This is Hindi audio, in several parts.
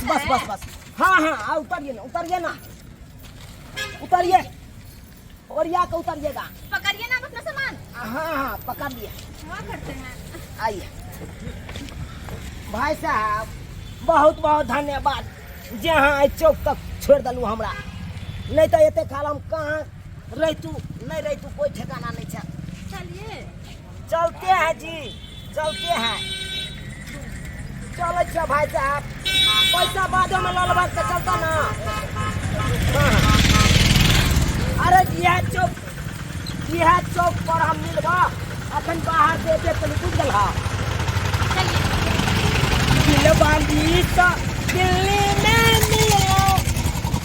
बस बस बस। हाँ उतरिए ना उतरिए और या के उतरिएगा। पकड़िए ना अपना सामान। हाँ पकड़ लिए। क्या करते हैं? आइए भाई साहब, बहुत बहुत धन्यवाद जहाँ चौक तक छोड़ दलू हमरा, नहीं तो एते काल हम कहाँ रहतू नहीं रहतू कोई ठिकाना नहीं था। चलिए चलते हैं जी, चलते हैं। चलो अच्छा भाई साहब, पैसा बादों में ललवा के चलता ना। हाँ। अरे यह चौक पर हम मिलवा अखन बाहर से तनी कुछ गला दिलवाली तो दिल्ली में मिलो,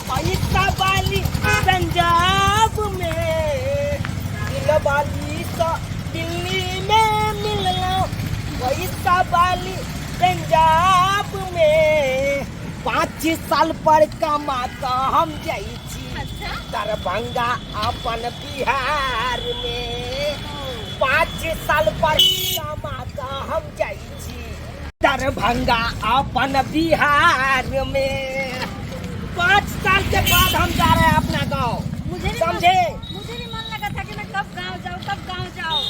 पैसा वाली पंजाब में, दिलवाली तो दिल्ली में मिलो, पैसा वाली पंजाब में। 5 साल पर कमाता हम जाई दरभंगा अपन बिहार में। 5 साल पर कमाता हम जाई दरभंगा अपन बिहार में। 5 साल के बाद हम जा रहे हैं अपना गांव, समझे? मुझे भी मन लगा था कि मैं कब गांव जाऊं।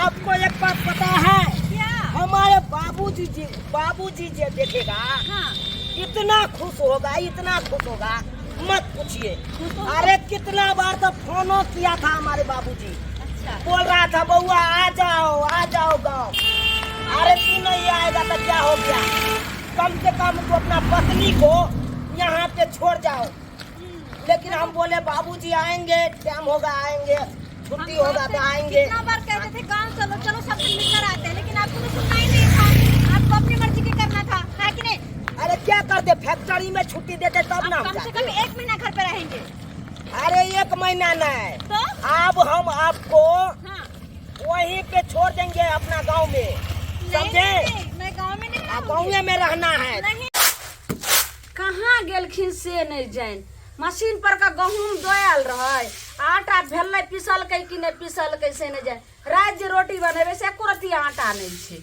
आपको एक बात पता है क्या? हमारे बाबूजी जो देखेगा इतना खुश होगा मत पूछिए। अरे कितना बार तो फोनो किया था हमारे बाबूजी। अच्छा। बोल रहा था बउआ आ जाओ गाँव। अरे तू नहीं आएगा तो क्या हो गया, कम से कम तो अपना पत्नी को यहाँ पे छोड़ जाओ। लेकिन हम बोले बाबूजी आएंगे, टाइम होगा आएंगे, छुट्टी होगा तो आएंगे। कितना बार कहते थे गांव चलो सब मिलकर आते हैं, लेकिन आपको तो सुनना ही नहीं था। आपको अपनी मर्जी के करना था, है कि नहीं? अरे क्या करते, फैक्ट्री में छुट्टी देते तब ना। कम से कम 1 महीना घर पे रहेंगे। अरे 1 महीना नहीं तो अब हम आपको वहीं पे छोड़ देंगे अपना गांव में, समझे? मैं गांव में नहीं, गाँव में रहना है। नहीं। कहाँ गेलखिन से नहीं जान, मशीन पर का गहूम दोयल रहे, आटा भेल पिसल के कि नहीं पिसल के से नहीं जान। रात जे रोटी बनेबे से एको रत्ती आटा नहीं छे।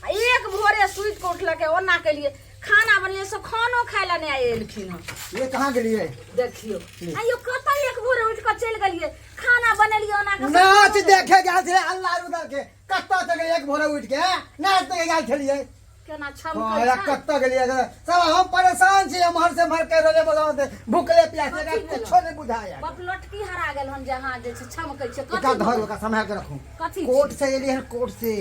एक भोरे सुइत के उठलके ओना के लिए खाना बनले से खानो खाय ला नहीं आएलखिन। ये कहाँ के लिए देखियो आयो कत एक भोरे उठ के चल गलिए, खाना बनेलिए ओना के नाच देखे गया थे अल्लाह उधर के कत्ता तक एक भोरे उठ के नाच देखे गया थलिए केना छम हां या कत्ता के लिए सब हम परेशान छी, हम हर से मर के रोले बोलाते भूखले प्यासे का कुछ नहीं बुझाया। बाप लटकी हरा गेल हम जहां जे छै छमकै छै का धर का समय के रखूं कथी कोर्ट से एली है, कोर्ट से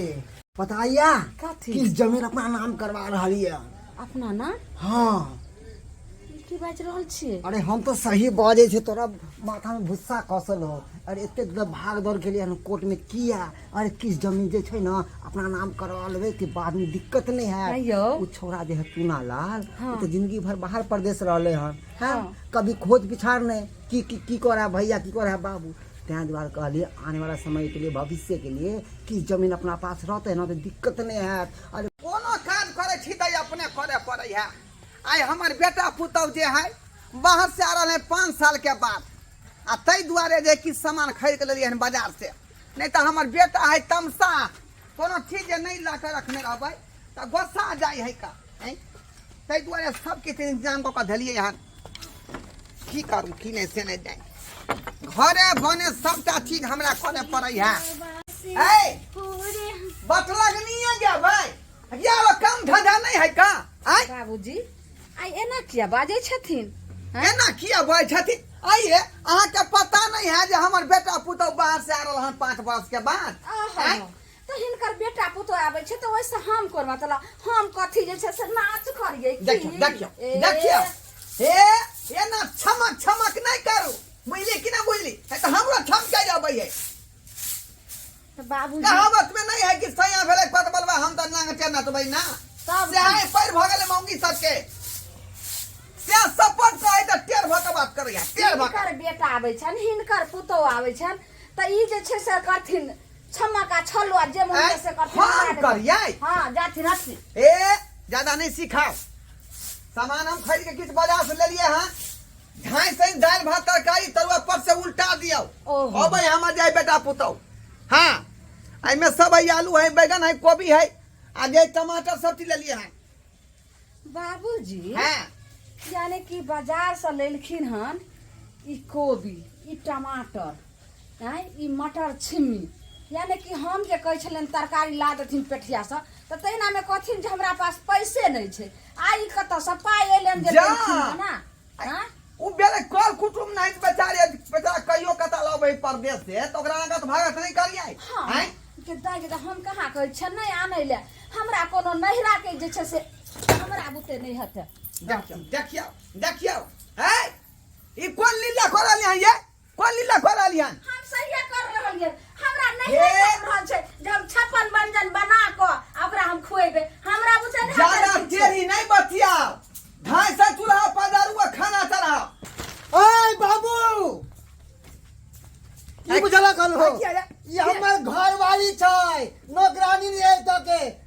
बताइया कथी किस जमीन अपना नाम करवा रही है अपना ना। हाँ की बाज रहल छियै? अरे हम तो सही बाजे छे, तोरा माथा में भुस्सा कसल हो। अरे इतने भाग दौड़ के लिए हम कोर्ट में किया। अरे किस जमीन जे छे ना अपना नाम करवा लेवे के बाद में दिक्कत नहीं है। वो छोरा जे है टूना लाल तो जिंदगी भर बाहर प्रदेश रहले हन, कभी खोज बिछाड़ नहीं की करा भैया की करा बाबू। त्या द्वारा कहलिए आने वाला समय के लिए भविष्य के लिए कि जमीन अपना पास रहते ना तो दिक्कत नहीं है। अरे कोनो काम करे छी त अपने करे पड़े है। आई हमार बेटा पुतौ जे है बाहर से आ रहा है 5 साल के बाद, आ तई दुआरे जे कि सामान खरीद के लिए बाजार से, नहीं तो हमार बेटा है तमसा कोनो चीज नहीं ला के रखने रहबै तो गुस्सा जाय है का। तई दुआरे सब के इंतजाम को धलिए यहाँ की करू की नहीं से नहीं जाए घरे बने सबटा चीज हमरा करे पड़े है। बतलगनिए जेबै या काम धंधा नहीं है का? बाबूजी आई एना किया बाजे छथिन? एना किया बाजे छथिन? आइए अहाँ के पता नहीं है जे हमर बेटा पुतौ बाहर से आ रहल हन 5 वर्ष के बाद। तो हिनकर बेटा पुतो आबै छै तो वैसे हम कर मतलब हम कथी जे छै से नाच करिए। देखियो ए ना छमक नहीं करू, बुझली कि ना बुझली? तो हमरो ठमके जाबै है। बाबूजी कहावत में नहीं है कि सैया भेले पत बलवा हम त नांग चना तो भाई ना सब जाए पैर भगले मौंगी सबके से सपोर्ट करे त टेर भक बात करे है। टेर भक हिनकर बेटा आबै छन, हिनकर पुतो आबै छन त ई जे छै से करथिन छमका छलुआ जे मन से करथिन। हां करिए। हां जाथिन हसी ए ज्यादा नहीं सिखाओ। सामान हम खरीद के किस बाजार से ले लिए हां, झाई से दाल भात तरकारी तरुआ पर से उल्टा दियो। ओ भाई हम जाए बेटा पुतौ। हां आई में सब है, आलू है, बैगन है, गोभी है, आगे टमाटर सब चीज ले लिए हैं। बाबूजी हां यानी कि बाजार से लेलखिन हन ई कोबी, ई टमाटर, हैं, ई मटर छिम्मी। यानी कि हम जे कहै छलन तरकारी ला देथिन पेठिया से त तहिना में कहथिन जे हमरा पास पैसे नहीं छे। आई कत से पाई एलन जे जा। लेलखिन हन ना। हां उ बेले कल कुटुम नहीं बेचारे बेचारा कहियो कता लबै परदेश से तो ओकरा आगा तो भागत नहीं करियै हैं के दाई के हम कहाँ कहै छ नहीं आनै ले। हमरा कोनो नहिरा के जे छे से हमरा बुते नहीं हते। देखियो हैं ई कोन लीला करलियन ये कोन लीला करलियन हम सही कर रहलिए। हमरा नहीं कर रहल छे जब 56 व्यंजन बना को ओकरा हम खुएबे। हमरा बुते नहीं ज्यादा तेरी नहीं बतिया ढाई से चूल्हा पजारुआ खाना चढ़ा ओए बाबू ई बुझला कल हो ये हमर घर वाली छै नौकरानी नहीं है तो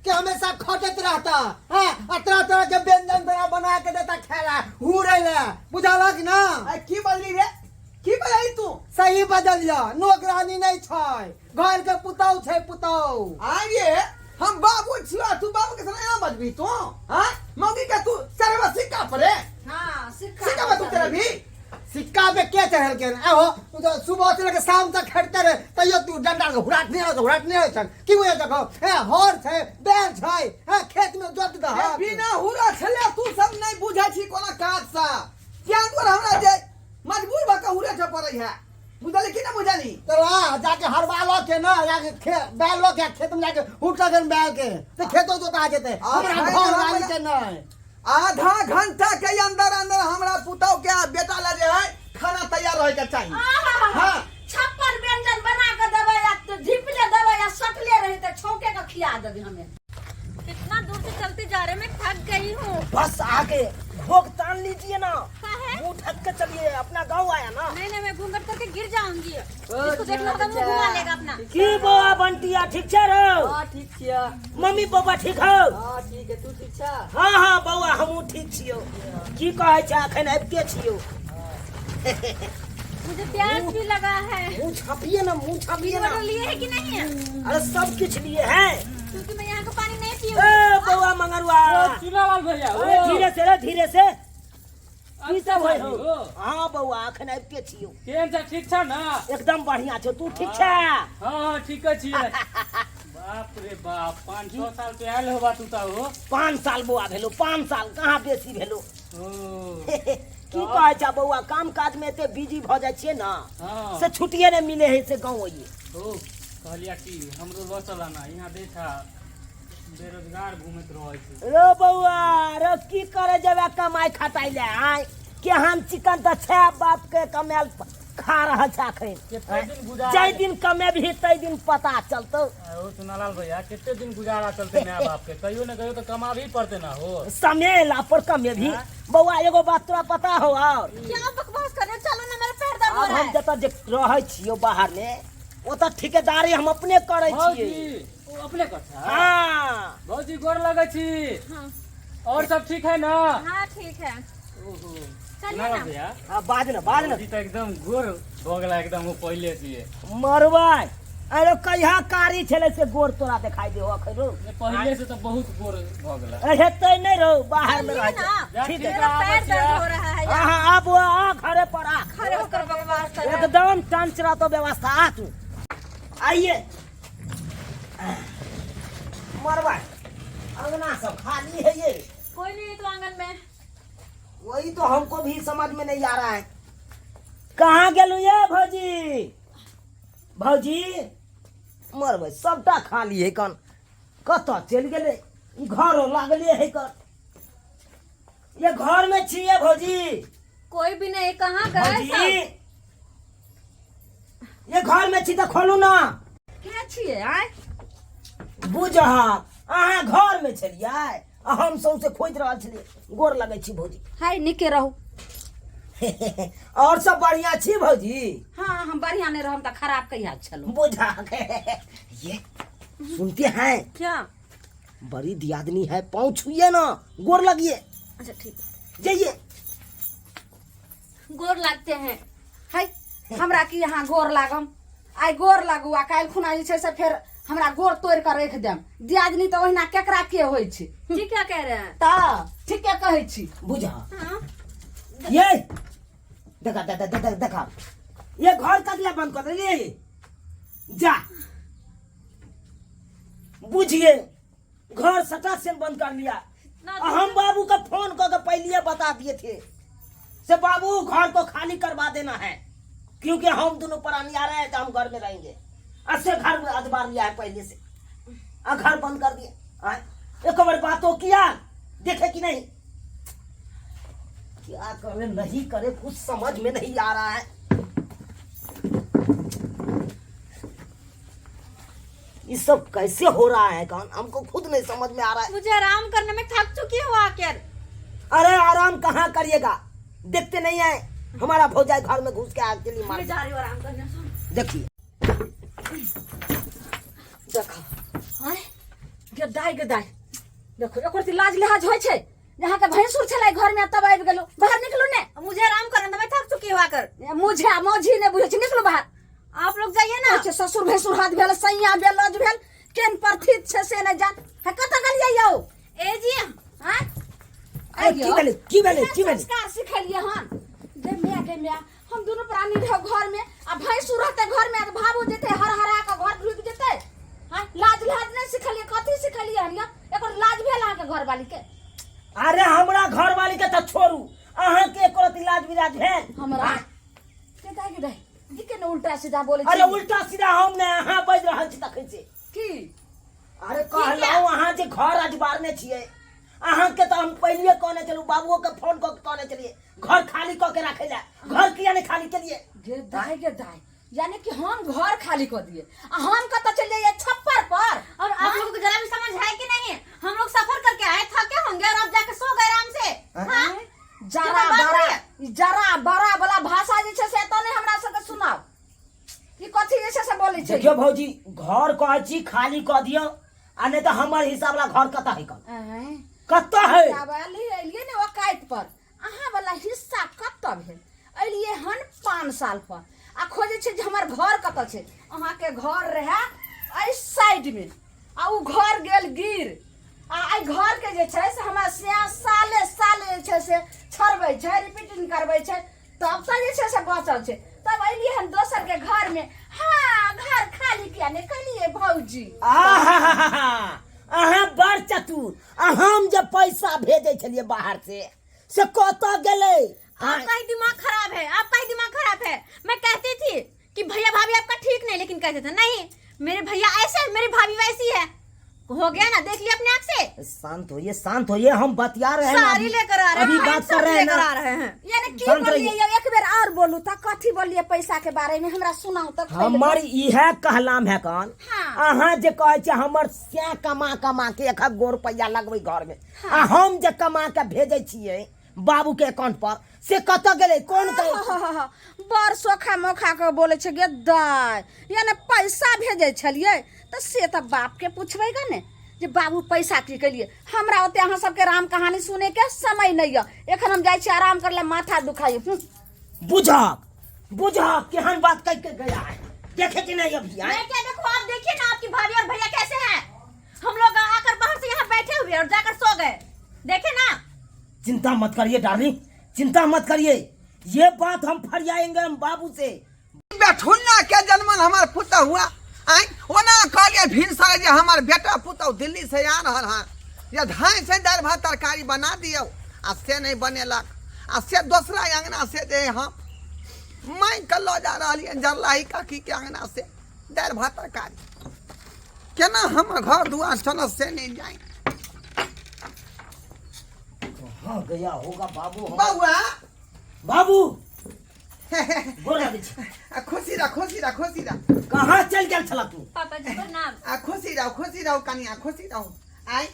के हमेशा खटत रहता हां तरह तरह के व्यंजन बना के देता खाला हुरे ले बुझला कि ना। की बोलली रे की बोलली तू सही बदलिया नौकरानी नहीं छै घर के पुतौ छै पुतौ। आगे हम बाबू छिया तू बाबू के साथ ना बजबी तू हां मौगी के तू चरवा सिक्का परे हां सिक्का में तू तेरा भी सिक्का पे के चढ़ल के आहो तू तो सुबह से लेके शाम तक खटते रहे तैयो तू डंडा के हुराट नहीं हो छन की होय देखो ए हर छै बैल छै है खेत में जोत द ए बिना हुरा छले तू सब नहीं बुझै छी कोना काज सा क्या तोर हमरा जे मजबूर भक हुरे छ पड़ै है बुझली कि ना बुझली तो जाके हरवालो के ना जाके बैल लो के खेत में जाके हुट लगन बैल के तो खेतो जोता जेते हमरा घर वाली के नहीं। आधा घंटा के अंदर अंदर हमरा पुतौ के बेटा ले जे है खाना तैयार रहे के चाहिए। हां 56 व्यंजन बना के देबे या तो ढिपले देबे या सटले रहे त छौके के खिया देबे हमें। कितना दूर से चलते जा रहे, मैं थक गई हूँ। बस आगे भोग तान लीजिए ना, है? मुंह ढक के चलिए, अपना गांव आया ना। नहीं नहीं, मैं घूंघट करके गिर जाऊंगी। इसको देखना होगा, मुंह घुमा लेगा अपना। की बौआ बंटिया ठीक छे रो? हाँ ठीक छिया। मम्मी पापा ठीक हो? हाँ ठीक है, तू ठीक छा? हाँ हाँ बौआ हमहू ठीक छियो। की कहै छै अखन आबिते छियो? मुझे प्यास भी लगा है। मुंह छापिए ना, मुंह छापिए ना। बोतल लिए है कि नहीं है? अरे सब कुछ लिए हैं। क्योंकि मैं यहाँ का पानी नहीं पी ए बौआ मंगरुआ, चुनालाल भैया अरे धीरे से रे, धीरे से। की सब होय हो? हो? हाँ बौआ अखन आबिते छियो। केहन छ, ठीक छ ना? एकदम बढ़िया छो, तू ठीक छे? हाँ ठीक छियै। बाप रे बाप, 5-6 साल पे आयल होबा तू त हो। 5 साल बौआ भेलो, 5 साल कहाँ बेसी भेलो। ओ की कहै छै बौआ, काम काज में एते बिजी भ जाय छियै ना, हाँ से छुट्टिए नहीं मिले है से गाँव आइए। ओ कहलिया कि हमरो ल चला ना, यहाँ देखा बेरोजगार घूमत रहै छै। रो बौआ रो की करे जेबे कमाई खटाई ले आय के हम चिकन त छे बाप के कमाल खा रहा छै अखन। केते दिन गुजारा जै दिन कमेबही तै दिन पता चलतौ। ओ चुनालाल भैया, केते दिन गुजारा चलते माय बाप के, कहियो न कहियो तो कमा भी पड़ते ना हो। समय ला पर कमेबही। हाँ? बौआ एगो बात तोरा पता हो? और क्या बकवास कर रहे हो? चलो ना, मेरा पैर दर्द हो अब रहा हम है। जतऽ जे रहै छियो बाहर में, ओतऽ ठेकेदारी हम अपने करै छियै। भौजी ओ अपने कथा। हाँ भौजी गोर लगै छी। हाँ और सब ठीक है ना? हाँ ठीक है, ओहो चलिए चुनालाल ना। भैया, हाँ बाज ना बाज ना भौजी तो एकदम गोर भ गेला, एकदम वो पहले से। मरबै। अरे कहिया कारी छले से गोर तोरा दिखाई दे हो अखन रो? पहले से तो बहुत गोर भ गेला। हेतै नहीं रहो, बाहर में चलिए रह ना। जा। ठीक है। मेरा पैर दर्द हो रहा है। हाँ हाँ अब आ घरे पर आ, खड़े होकर बकवास कर रहे हो। एकदम टंचरा तो व्यवस्था आ तू। आइए मरबै, अंगना सब खाली है ये। कोई नहीं तो आंगन में। वही तो हमको भी समझ में नहीं आ रहा है। कहाँ गेलू ये भौजी? भौजी मरबै, सबटा खाली है कन, कतऽ चल गेले? ई घरो लागले है कन, ये घर में छिए भौजी? कोई भी नहीं, कहाँ गए भौजी सब? ये घर में छी तो खोलू ना। के छिए आय? बुझहा अहाँ घर में छलिए आ हम सौंसे खोज रहल छलिए। गोर लगै छी भौजी। हाय निके रहू। और सब बढ़िया छी भौजी? हाँ हम बढ़िया नहीं रहम त खराब कहिया चलो। बुझा ये सुनते हैं, क्या? बड़ी दियादनी है, पाँव छुइए ना, गोर लगिए। अच्छा ठीक है, जाइए। गोर लागते हैं। हाय हमरा की यहाँ गोर लागम? आइ गोर लागू आ काल्हि खुना जे छै से फेर हमरा गोर तोड़ कर रख देम। दियादनी तो ओहिना केकरा के होइ छै। जी क्या कह रहे हैं? ता ठीके कहै छी। बुझा हाँ? ये देखा ये घर का दिया बंद कर दे जा बुझिए घर सटा से बंद कर लिया। हम बाबू का फोन करके पहले बता दिए थे से बाबू घर को खाली करवा देना है क्योंकि हम दोनों प्राणी आ रहे हैं तो हम घर में रहेंगे। ऐसे घर में अखबार लिया है पहले से घर बंद कर दिया। एक बार बात तो किया देखे कि नहीं क्या करे नहीं करे कुछ समझ में नहीं आ रहा है। ये सब कैसे हो रहा है कौन हमको खुद नहीं समझ में आ रहा है। मुझे आराम करने में थक चुकी हो आकर। अरे आराम कहाँ करिएगा देखते नहीं है हमारा भौजाई घर में घुस के आग के लिए मार जा रही हूँ आराम करने। देखिए देखो गदाई गदाई देखो एक रती लाज लिहाज होय छे यहाँ के भैंसुर छले घर में तब आबि गेलो बाहर निकलू ने। मुझे आराम करने में थक चुकी हो आकर। मुझे मौजी ने बुझे निकलो बाहर। आप लोग जाइए ना। अच्छा ससुर भैंसुर हाथ भेल सैया भेल लज भेल केन प्रथित छे से न जान है कत गल जाइयो ए जी हां की भेले संस्कार सिखलिए हन गे मिया हम दोनों प्राणी रहो घर में आ भैंसुर रहते घर में आ भाबू जेते हर हरा के घर डूब जेते। हां लाज लिहाज नहीं सिखलिए कथी सिखलिए हनिया एकर लाज भेल आ के घर वाली के। अरे हमरा घर वाली के तो छोड़ू अहाँ के एको इलाज विलाज है हमरा के काहे के दे के न उल्टा सीधा बोले अरे उल्टा सीधा हम ने अहाँ बज रहल छी तखै से की। अरे कहलौ अहाँ जे घर अजबारने छियै अहाँ के तो हम पहले कहने चलू बाबुओ के फोन क के कहने चलिए घर खाली क के रखे ला घर किया नहीं खाली करिए। गे दाई यानी कि हम घर खाली कर दिए हम कत चले जाइए छप्पर पर। और आप लोगों को जरा भी समझ है कि नहीं? हम लोग सफर करके आए थके होंगे और अब जाके सो गए आराम से। जरा बड़ा वाला भाषा जे छे से त नहीं हमरा सबके सुनाओ ई कथि जे छे से बोलै छै। देखियो भौजी घर कहै छी खाली क दियो आ नहीं तो हमर हिसाब ला घर कत है कत है चावली एलिए ने वकायत पर अहाँ वाला हिस्सा कत भेल एलिए हन 5 साल पर आ खोजे छै जे हमर घर कत छै। अहाँ के घर रहे एई साइड में आ उ घर गेल गिर आ आई घर के जे छै से हमरा साले साले जे छै से छरबै छै रिपीटिंग करबै छै तब त जे छै से बचल छै तब एलिए हन दोसर के घर में। हां घर खाली किया ने कलिए भौजी। अहाँ बड़ चतुर हम जब पैसा भेजे छलिए बाहर से कत गेले। आपका ही दिमाग खराब है। आपका ही दिमाग खराब है। मैं कहती थी कि भैया भाभी आपका ठीक नहीं लेकिन कहते थे नहीं मेरे भैया ऐसे मेरी भाभी वैसी है। हो गया ना देख लिया अपने आप से। शांत होइए हम बतिया रहे हैं सारी लेकर आ रहे हैं अभी बात कर रहे हैं ना यानी की बोलिए एक बेर और बोलू त कथि बोलिए पैसा के बारे में हमरा सुनाओ त। हमर इहे कहलाम है कौन अहाँ जे कहै छै हमर से कमा के 1 रुपया लगबै घर में आ हम जे कमा के भेजे छियै बाबू के अकाउंट पर से कत गेले कौन बड़ सोखा मोखा के बोले छै गे दाई यानी पैसा भेजे छलिए त से त बाप के पूछबै ग ने जे बाबू पैसा की केलिए। हमरा ओते अहाँ सबके राम कहानी सुने के समय नहीं है एखन हम जाय छी आराम करले माथा दुखाई। बुझक केहन बात कह के गया है देखे कि नहीं अभी मैं क्या देखो आप देखिए ना आपकी भाभी और भैया कैसे हैं। हम लोग आकर बाहर से यहाँ बैठे हुए और जाकर सो गए देखे ना। चिंता मत करिए डार्लिंग चिंता मत करिए ये बात हम फरियाएंगे हम बाबू से। बैठुन्ना के जन्मन हमार पुता हुआ आई ओना कहलिए भिनसा जे हमार बेटा पुतौ दिल्ली से आ रहल हां या धान से दाल भात तरकारी बना दियो आ से नहीं बनेलक आ से दूसरा अंगना से जे हम मैं कल्लो जा रहलिए जरलाही काकी के अंगना से दाल भात तरकारी केना हम घर दुआर चल से नहीं जाए। कहाँ गया होगा बाबू बाबू बोला दीजिए खुशी रह कहाँ चल गया छला तू पापा जी को नाम खुशी रहो कनिया खुशी रहो आई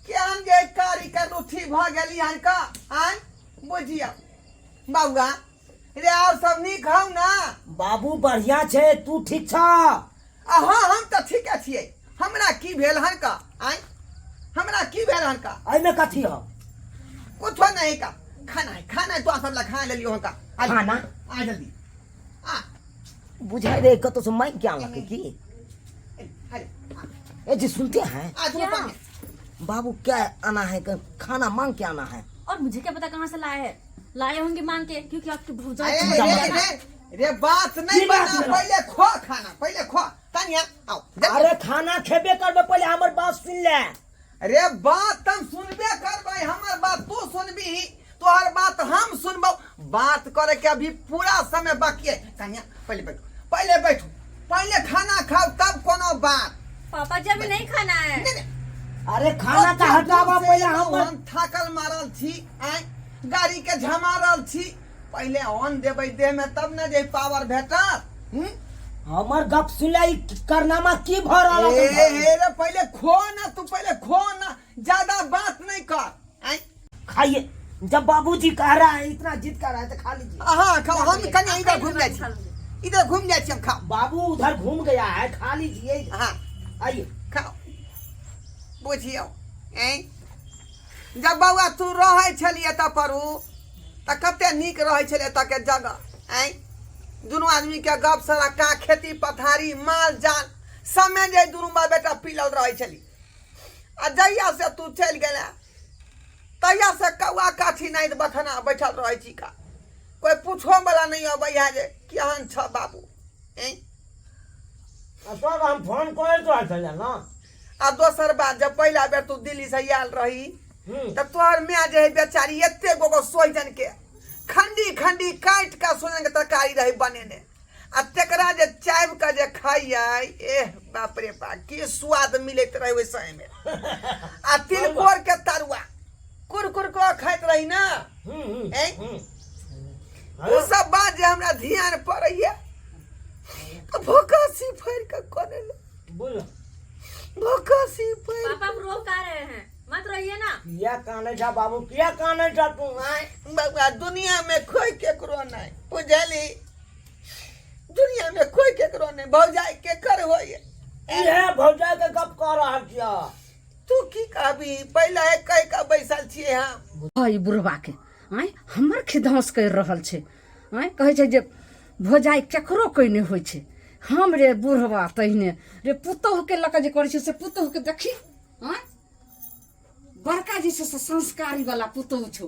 क्या हम जे कारी के रूठी भ गेली हन का आई बुझिया बाबूआ रे और सब नीक हौ ना बाबू बढ़िया छे तू ठीक छ। हां हम त ठीक छियै हमरा की भेल हन का आई हमरा की भेल हन का आई में कथी हो कुछ नहीं का खाना तो सब ला खा ले लियो हन का खाना आ जल्दी आ बुझाई रे कतो से मैं क्या लगे की अरे ए जी सुनते हैं आ तुम क्या? कौन बाबू क्या आना है खाना मांग के आना है। और मुझे क्या पता कहाँ से लाए है लाए होंगे मांग के, क्योंकि आपके भौजा अरे रे बात नहीं की बात बना, है? पहले खो खाना, पहले खो तनिया आओ अरे खाना खेबे करबे पहले हमर बात सुन ले। अरे बात तुम सुनबे करबै, हमर बात तू सुनबी, तोहर बात हम सुनबो। बात करे के अभी पूरा समय बाकी है। कन्या पहले बैठो, पहले बैठो, पहले खाना खाओ तब कोनो बात। पापा जी अभी नहीं खाना है। नहीं, नहीं। अरे खाना का हटावा पहले हम थाकल मारल छी, आय गाड़ी के झमारल छी, पहले ऑन देबै देह में तब न जे पावर भेटत। हमर गप सुनलाई करनामा की भ रहल ए है। रे पहले खो ना, तू पहले खो ना, ज्यादा बात नहीं कर। आय खाइए, जब बाबूजी कह रहा है, इतना जिद कर रहा है तो खा लीजिए। हाँ खाओ, हम कन्या इधर घूम जाए छी, इधर घूम जाए छी हम। खाओ बाबू उधर घूम गया है, खा लीजिए। हाँ आइए खाओ। बुझियो जब बउआ तू रहे छलिए त परू त कते नीक रहे छलिए त के जगह। आय दुनू आदमी के गप सड़का, खेती पथारी, माल जाल समय जे दुनू माँ बेटा पिलल रहे छली। आ जहिया से तू चल गेला तहिया से कौआ काठी नहीं बथना बैठल रहे छी का, कोई पूछो वाला नहीं अबैया जे केहन छ बाबू। तब हम फोन कर तो चल ना। आ दोसर बात, जब पहला बेर तू दिल्ली से आयल रही त तोहर माँ जे है बेचारी एते गो सोहजन के खंडी खंडी काट के सोहजन के तरकारी रही बनेने, आ तेकरा जे चाइब के जे खाइए, एह बाप रे बाप की स्वाद मिलत रहे ओइ समय में। आ तिलकोर के तरुआ कुरकुर को खाइत रही ना। वो सब बात जे हमरा ध्यान पड़ैया तो भोकासी फाड़ के कोने बोलो भोकासी फाड़। पापा रो का रहे हैं, मत रहिए ना। किया काने जा बाबू, किया काने जा तू। बाबा दुनिया में कोई केकरो नहीं, बुझली, दुनिया में कोई केकरो नहीं, भौजाई के कर होइए। ये भौजा के गप कह रहा छिया। तू की कहबी, पहले कह के बैसल छिए हम। भाई बुढ़वा के आय हमर खिदौस कर रहल छे, आय कहे छे जे भौजाई केकरो कोई नहीं होय छे। हम रे बुढ़वा तहिने रे पुतोह के लक जे करे छे से पुतोह के देखी, आय बड़का जी से संस्कारी वाला पुतोह छो।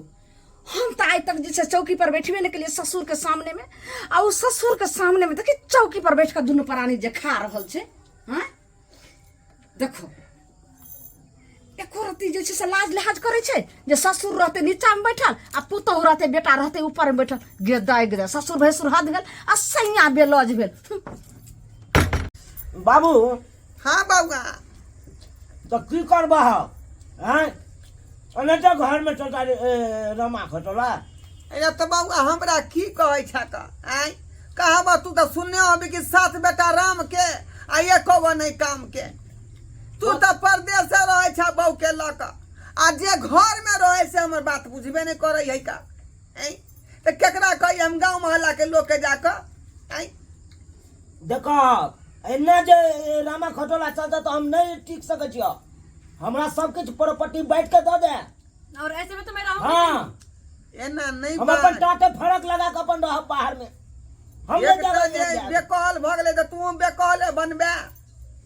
हम तो आज तक जैसे चौकी पर बैठबे नहीं के लिए ससुर के सामने में, आ उस ससुर के सामने में देखी चौकी पर बैठ कर दुनू प्राणी जे खा रहल छे। हाँ देखो एको रती जे छे से लाज लिहाज करे छे, जे ससुर रहते नीचा में बैठल आ पुतोह रहते बेटा रहते ऊपर में बैठल। गेदाय गेदा ससुर भैसुर हद गेल आ सैया बेलौज भेल। बाबू हाँ बउआ तो की करबा हैं? अने तो घर में चलता रमा खटोला। अरे तो बउआ हमरा की कहे छ त, आय कहबा तू तो सुनने होबी कि साथ बेटा राम के आ एको गो नहीं काम के। तू तो परदेश से रहे छ बहू के लक, आ जे घर में रहे से हमर बात बुझबे नहीं करे है का। तो केकरा कही हम गांव मोहल्ला के लोग के जाकर। देखो एना जे रामा खटोला चलता तो हम नहीं टिक सके छियो। हमरा सब कुछ प्रॉपर्टी बैठ के दे दे। और ऐसे में तो मैं रहूंगी हाँ एना नहीं हम अपन टाटे फड़क लगा के अपन रह बाहर में। हम नहीं जगह बेकल भ गेले त तू बेकल बनबे,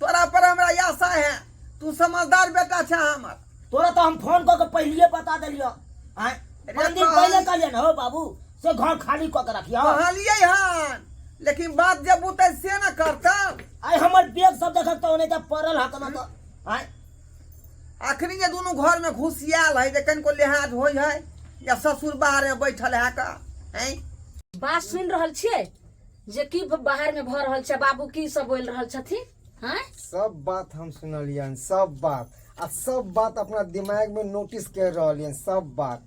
तोरा पर हमरा आशा है। तू समझदार बेटा छ हमर। तोरा तो हम फोन करके पहले बता दिलियो। आय पाँच दिन पहले कहलिए ना हो बाबू से घर खाली क के रखियो। कहलिए हन, लेकिन बात जब बुते से न करता। आय हमर बैग सब देखत तो ओने त परल हक न तो। आय आखिरी जे दोनों घर में घुसियाल है, जे कनको लिहाज होय है या ससुर बाहर में बैठल है का। हैं बात सुन रहल छियै जे की बाहर में भ रहल छै, बाबू की सब बोल रहल छथिन। हाँ सब बात हम सुनलियन, सब बात आ सब बात अपना दिमाग में नोटिस कर रहलियन सब बात।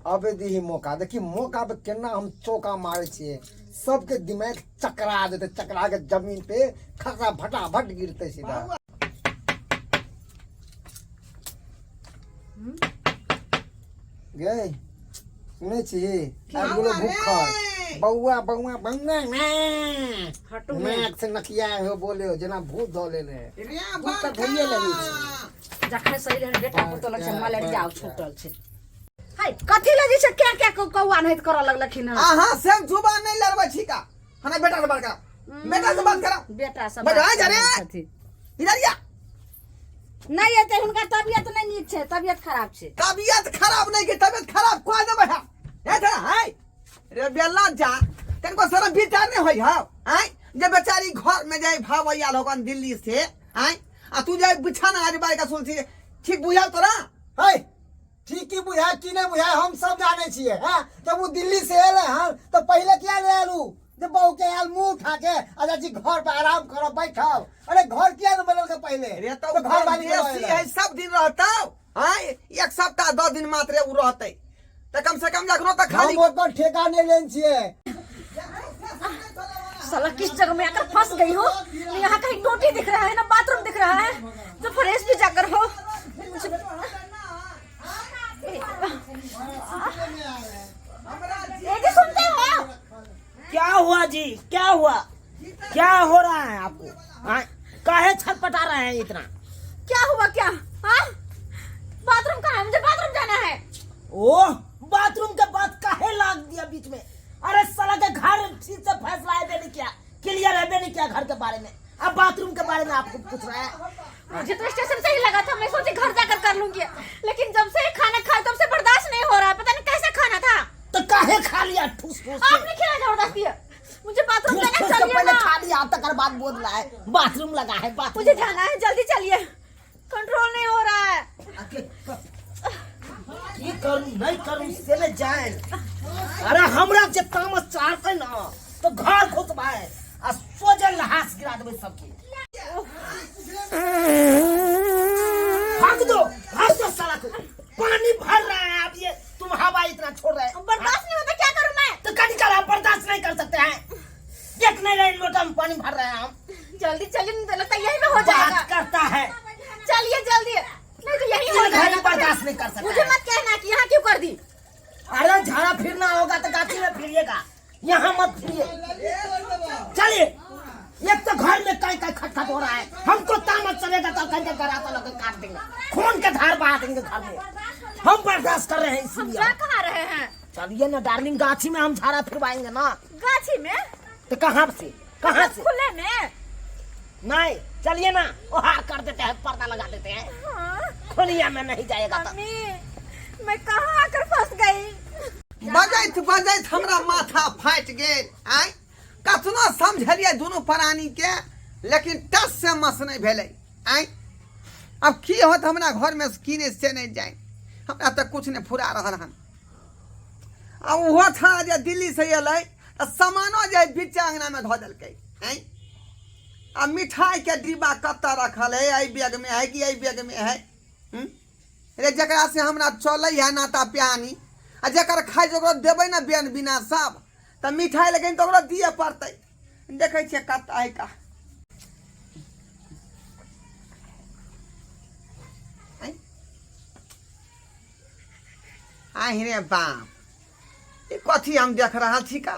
अब दी मौका, देखी मौका पे केना हम चौका मारे छिए, सबके दिमाग चकरा देते, चकरा के जमीन पे खसा फटाफट गिरते सीधा। गए सुने छी आज बोलो भूख बउआ बउआ बउआ हटू नाक से नकिया हो बोले हो जना भूत धोले ने भूत त धइए लगी छै। जखन सही रहे बेटा पुतो लग से मलेरिया छूटल छै। हाय कथी लगी छै, क्या क्या कौआ नहीं कर लगलखिन। हां से जुबान नहीं लड़बै छी का। हने बेटा से बात करा, बेटा से बात करा, बेटा सब बजा जा रे इधर या। नहीं एते हुनका तबियत नहीं नीक छै, तबियत खराब छै। तबियत खराब नहीं के, तबियत खराब कोई देबै है। है था है रे बेला जा तनको सारा विचार नहीं होई हां आई जे बेचारी घर में जाए भावैया लोगन दिल्ली से आई आ तू जाए बिछाना आज बाई का सुनती ठीक बुझा तोरा है ठीक ही बुझाए कि नहीं बुझाए हम सब जाने छिए हां जब वो दिल्ली से एले हां तो पहले क्या ले आलू जब बहू के आल मुंह उठा के आजा जी घर पे आराम करो बैठाओ अरे घर किया न बनल के पहले रे तो घर वाली है सब दिन रहता हां एक सप्ताह 10 दिन मात्र उ रहते तो कम से कम लगनो तो खाली हम ओकर ठेका नहीं लेन छिए साला किस जगह में आकर फंस गई हो। यहाँ कहीं टोटी दिख रहा है ना बाथरूम दिख रहा है तो फ्रेश भी जाकर हो। ये सुनते हो क्या हुआ जी क्या हुआ क्या हो रहा है आपको काहे छटपटा रहे हैं इतना क्या हुआ क्या हाँ बाथरूम कहाँ है मुझे बाथरूम जाना है। ओह बाथरूम के बाद काहे लाग दिया बीच में अरे साला के घर ठीक से फैसला है नहीं किया क्लियर है नहीं किया घर के बारे में अब बाथरूम के बारे में आपको पूछ रहा है। मुझे तो स्टेशन से ही लगा था मैं सोची घर जाकर कर लूंगी लेकिन जब से खाना खाया तब से बर्दाश्त नहीं हो रहा है पता नहीं कैसे खाना था तो काहे खा लिया ठूस ठूस आपने खिलाया जबरदस्ती है मुझे बाथरूम जाना है चलिए पहले ना खा लिया अब तक बाद बोल रहा है बाथरूम लगा है बाथरूम मुझे जाना है जल्दी चलिए कंट्रोल नहीं हो रहा है। ये करूं नहीं करूं से ले जाए अरे हमरा जे तामस चाहते ना तो घर घुसबाए आ सोजल लहास गिरा देबे सबके भाग दो साला को पानी भर रहा है अब ये तुम हवा इतना छोड़ रहे हैं बर्दाश्त नहीं होता क्या करूं मैं तो कभी कल आप बर्दाश्त नहीं कर सकते हैं एक नहीं रहे लोटा में पानी भर रहे हैं हम जल्दी चलिए नहीं तो लगता यही में हो जाएगा बात करता है चलिए जल्दी नहीं तो यही हो घर जाएगा बर्दाश्त नहीं कर सकता मुझे मत कहना कि यहाँ क्यों कर दी अरे झाड़ा फिरना होगा तो गाछी में फिरिएगा यहाँ मत फिरिए चलिए एक तो घर में कहीं कहीं खटखट हो रहा है हमको तामत चलेगा तो कहीं कराता लोग काट देंगे खून के धार बहा देंगे घर में हम बर्दाश्त कर रहे हैं हम इसलिए जा कहाँ रहे हैं चलिए ना डार्लिंग गाछी में हम झाड़ा फिरवाएंगे ना गाछी में तो कहाँ से खुले में नहीं चलिए ना ओहार कर देते हैं पर्दा लगा देते हैं हाँ, खुलिया में नहीं जाएगा तो मम्मी मैं कहाँ आकर फंस गई बजैत हमरा माथा फाट गेल आई कतनो समझलिए दोनों प्राणी के लेकिन टस से मस नहीं भेलै आई अब की होत हमरा घर में किने से नहीं जाए हमरा तक कुछ नहीं फुरा रहल हन अब वो था जे दिल्ली से अलै सामानो जे बीच अंगना में धो देलकै आई अब मिठाई के डिब्बा कत्ता रखल है आई बैग में है कि आई बैग में है रे जकरा से हमरा चलै है नाता प्यानी आ जकर खाइ जकरो देबै ना बेन बिना सब त मिठाई लेकिन तो ओकरा दिए पड़तै देखै छियै कत्ता है का आई रे बाप ये कथी हम देख रहा थी का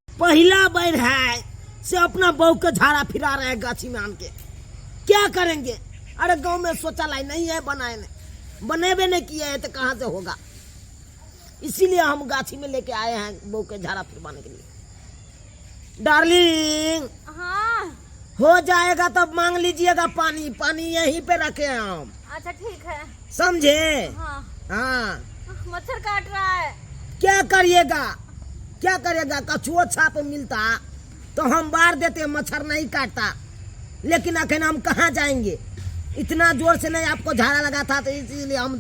पहला बार है से अपना बहू को झाड़ा फिरा रहे हैं गाछी में आम के क्या करेंगे अरे गांव में शौचालय नहीं है बनाए नहीं बनेबे नहीं किए हैं तो कहाँ से होगा इसीलिए हम गाछी में लेके आए हैं बहू के झाड़ा फिरवाने के लिए डार्लिंग हाँ हो जाएगा तब मांग लीजिएगा पानी पानी यहीं पे रखे हैं हम अच्छा ठीक है समझे हाँ हाँ मच्छर काट रहा है क्या करिएगा कछुआ छाप मिलता तो हम बार देते मच्छर नहीं काटता लेकिन अखन हम कहाँ जाएंगे इतना जोर से नहीं आपको झाड़ा लगा था तो इसीलिए हम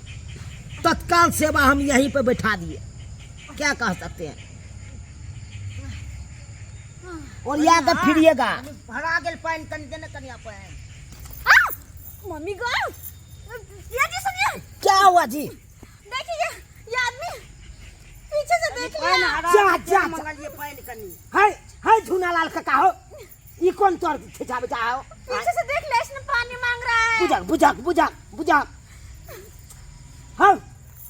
तत्काल सेवा हम यहीं पे बैठा दिए क्या कह सकते हैं और या तो फिरिएगा भगा के पानी कनी देने कनिया पे मम्मी गो ये जी सुनिए क्या हुआ जी देखिए ये आदमी पीछे से देख लिया जा है झूना लाल काका हो ये कौन तोर खिंचा बचा हो पीछे से देख ले इसने पानी मांग रहा है बुझक हाँ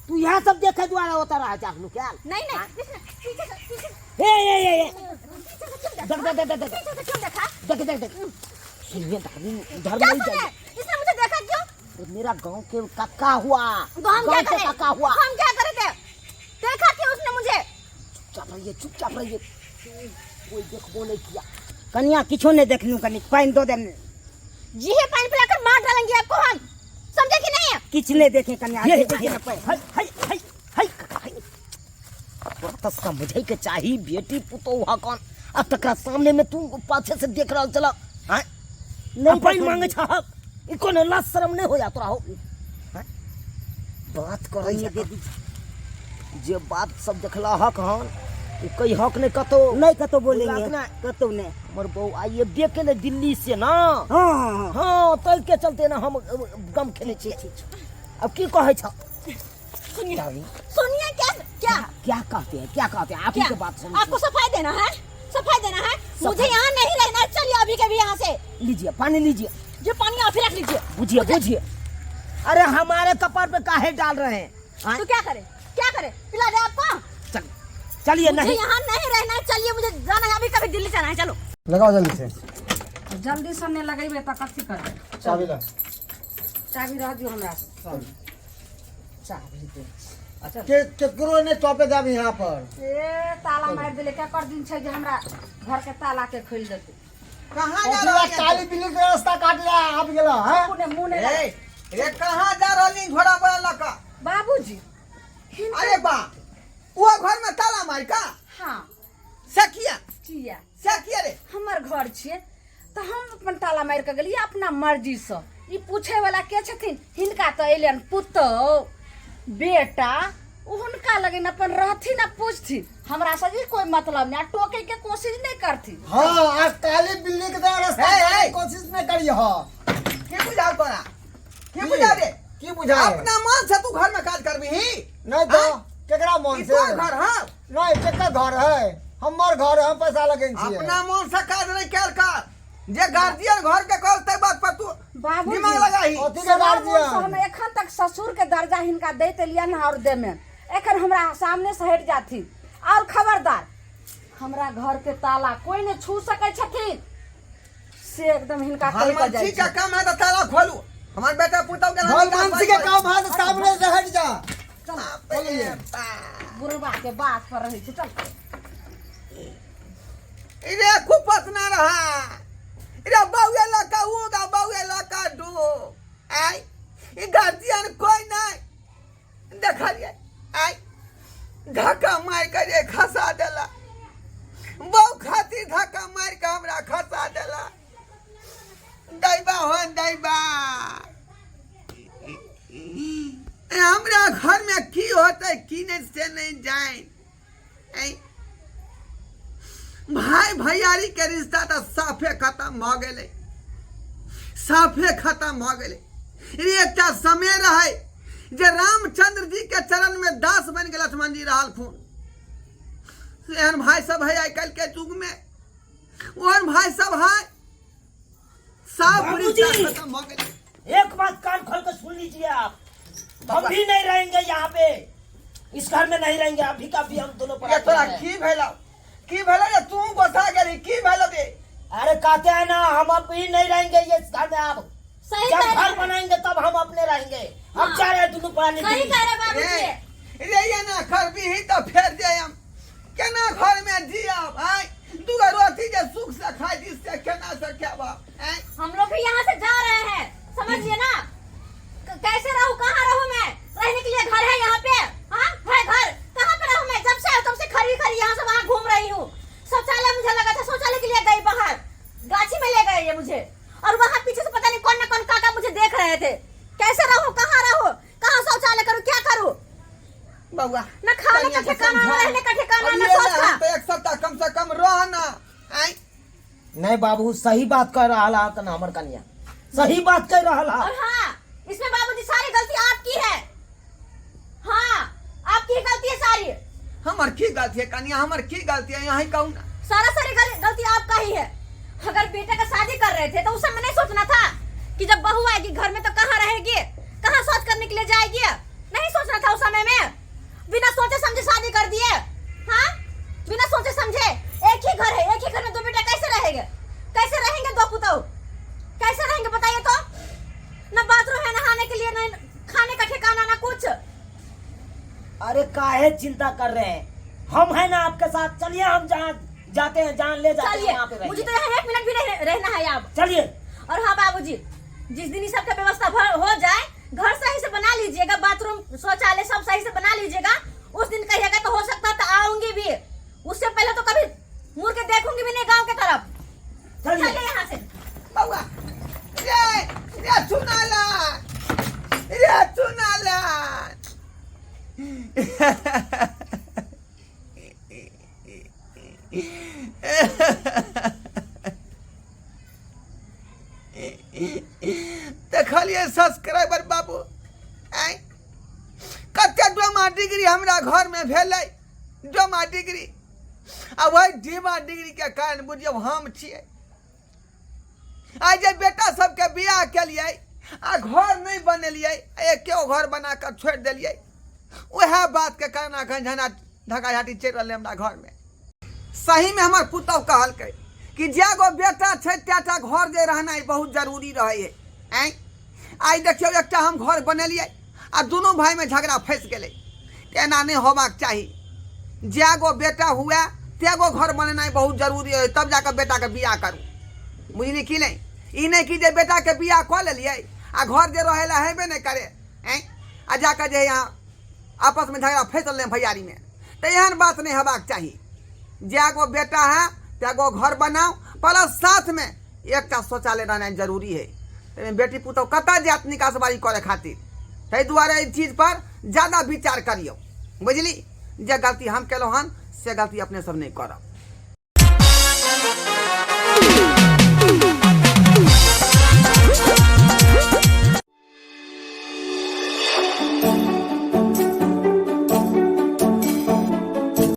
तू यहाँ सब देखे द्वारा होता रहा चाकलू क्या नहीं पीछे से हे देख सुनिए डार्लिंग इधर क्या नहीं सुने जाइए इसने मुझे देखा क्यों मेरा गांव के काका हुआ गांव क्या करे काका हुआ हम क्या करेंगे देखा क्यों उसने मुझे चुपचाप रहिए कोई देखबो नहीं किया कन्या किछो नहीं देखलू कनी पानी दो दे जी है पानी पिलाकर मार डालेंगे आपको हम समझे कि नहीं किछ नहीं देखे कन्या देखिए ना पे हाय तो समझे के चाहिए बेटी पुतो हकन अब तकरा सामने में तू पाछे से देख रहा चला हैं नहीं पाई मांगे छ हक इको न लाज शर्म नहीं हो जात रहो हैं बात कर रही है दे दी जे बात सब देखला हक हन कोई हक नहीं कतो बोलेंगे कतो नहीं हमर बहू आइए देखे ले दिल्ली से ना हां हां तल के चलते ना हम गम खेले छी अब की कहे छ सुनिए क्या कहते हैं आप ही के बात सुनिए आपको सफाई देना है मुझे यहाँ नहीं रहना चलिए अभी के भी यहाँ से लीजिए पानी लीजिए जो पानी आप ही रख लीजिए बुझिए अरे हमारे कपार पे काहे डाल रहे हैं तो क्या करे पिला दे आपको चलिए मुझे नहीं यहाँ नहीं रहना है चलिए मुझे जाना है अभी कभी दिल्ली जाना है चलो लगाओ जल्दी से जल्दी से नहीं लगेबे तो कथी करबे चाबी ला चाबी रह दियो हमरा चाबी दे अच्छा केकरो ने चौपे जाबी यहाँ पर ए ताला मार देले क्या कर दिन छै जे हमरा घर के ताला के खोल देते कहाँ जा रहा है काली बिल्ली के रास्ता काट रहा है आप गेला हैं मुंह ने ए कहाँ जा रही घोड़ा बड़ा लका बाबूजी अरे बा वो घर में ताला मार का हाँ सखिया रे हमर घर छिए तो हम अपन ताला मार के गेलिए अपना मर्जी से ई पूछे वाला के छथिन हिनका तो एलियन पुतो बेटा उनका लगे न अपन रहथी न पूछथी हमरा से जी कोई मतलब नहीं टोके के कोशिश नहीं करथी हां आज काली बिल्ली के रास्ता हे, कोशिश नहीं करिए हां के बुझाओ तोरा के बुझा रे की बुझा अपना मन से तू घर में काज करबी ही नहीं तो केकरा मन से तोर घर हां नहीं केकर घर है हमर घर है हम पैसा लगे छिए अपना मन से काज नहीं कर जे गार्जियन घर के कहते बात पर तू बाबूजी दिमाग लगाही अथी के गार्जियन हम एखन तक ससुर के दर्जा हिनका देते लिया ना और दे में एखन हमरा सामने से हट जाथी और खबरदार हमरा घर के ताला कोई ने छू सके छथिन से एकदम हिनका कह के जाई का काम है तो ताला खोलू हमार बेटा पुतौ के भगवान के काम है तो सामने से हट जा चलिए बुढ़वा के बात पर रही चल इरे कुपत ना रहा इरे बाउए लका होगा बाउए लका दो आई ई गार्जियन कोई नहीं देखलिए आई धक्का मार के जे खसा देला बहु खातिर धक्का मार के हमरा खसा देला दैबा हो दैबा हमरा घर में की होते की नहीं से नहीं जाए भाई भैयारी के रिश्ता तो साफे खत्म हो गए एक समय रहे जे रामचंद्र जी के चरण में दास बन गए लक्ष्मण जी रहल खून एहन भाई सब है आई कल के युग में ओहन भाई सब है सब रिश्ता खत्म हो गए एक बात कान खोल कर सुन लीजिए आप हम भी नहीं रहेंगे यहाँ पे इस घर में नहीं रहेंगे अभी का भी हम दोनों ये तोरा की भेला रे तू गोसा गेली की भेलो बे अरे कहते हैं ना हम अब भी नहीं रहेंगे ये इस घर में आप सही जब कह रहे घर हैं। बनाएंगे तब हम अपने रहेंगे हम जा रहे हैं दोनों पुराने सही दिल्ली। कह रहे बाबूजी रे ये ना घर भी ही तो फेर दे हम केना घर में जिया भाई दूगो रोटी जे सुख से खाई जिससे केना से खेबा हम लोग भी यहाँ से जा रहे हैं समझिए ना कैसे रहूँ कहाँ रहूँ मैं रहने के लिए घर है यहाँ पे हाँ है घर कहाँ पे रहूँ मैं जब से तब से खरी यहाँ से वहाँ घूम रही हूँ शौचालय मुझे लगा था शौचालय के लिए गई बाहर गाछी में ले गए ये मुझे और वहाँ पीछे से पता नहीं कौन न कौन काका मुझे देख रहे थे कैसे रहूँ कहाँ शौचालय करूँ क्या करूँ बउआ न खाने का ठिकाना न रहने का ठिकाना न सोच का तो एक सप्ताह कम से कम रहना नहीं बाबू सही बात कह रहा है ना हमर कन्या सही बात कह रहा है और हाँ इसमें बाबूजी सारी गलती आपकी है हाँ आपकी गलती है सारी हमर की गलती है कन्या हमर की गलती है यहाँ कहूँ ना सारी गलती आपका ही है अगर बेटे का शादी कर रहे थे तो उस समय नहीं सोचना था कि जब बहू आएगी घर में तो कहाँ रहेगी कहाँ शौच करने के लिए जाएगी नहीं सोचना था उस समय में बिना सोचे समझे शादी कर दिए हाँ बिना सोचे समझे एक ही घर है एक ही घर में दो बेटा कैसे रहेंगे दो पुतौ कैसे रहेंगे बताइए तो न बाथरूम है नहाने के लिए न खाने का ठिकाना ना कुछ अरे काहे चिंता कर रहे हैं हम है ना आपके साथ चलिए हम जहाँ जाते हैं जहाँ ले जाते हैं वहाँ पे चलिए मुझे रहेंगे। तो यहाँ 1 मिनट भी रहना है यहाँ चलिए और हाँ बाबूजी जिस दिन सबका व्यवस्था हो जाए घर सही से बना लीजिएगा बाथरूम शौचालय सब सही से बना लीजिएगा उस दिन कहिएगा तो हो सकता है तो आऊंगी भी देखलिए सब्सक्राइबर बाबू आय कते डिप्लोमा डिग्री हमरा घर में भेलै डिप्लोमा डिग्री आ वही डिप्लोमा डिग्री के कारण बुझियो हम छियै आइ जे बेटा सबके बियाह केलियै आ घर नहीं बनेलियै एके घर बना कर छोड़ देलियै वह बात के कारण अखन झना ढकाझाटी चल रहलै हमरा घर में सही में हमर पुतौ कहलकै कि जे गो बेटा छै तेटा घर जे रहनाइ बहुत जरूरी रहे है आई देखियो एकटा हम घर बनेलियै आ दोनों भाई में झगड़ा फंस गेलै एना नहीं होबाक चाही जे गो बेटा हुए ते गो घर बनेनाइ बहुत जरूरी है तब जाकर बेटा के बियाह करू बुझली कि नहीं ई नहीं कि जे बेटा के बियाह कऽ लेलियै आ घर जे रहे ला हेबे नहीं करे आ जाकर जे यहाँ आपस में झगड़ा फंसल भैयारी में तो एहन बात नहीं होबाक चाहिए जे गो बेटा है ते गो घर बनाओ प्लस साथ में एकटा शौचालय रहना जरूरी है बेटी पुतौ कतऽ जात निकासबारी करे खातिर ताहि दुआरे ई चीज पर ज्यादा विचार करियो बुझली जे गलती हम केलहुँ हन से गलती अपने सब नहीं करब।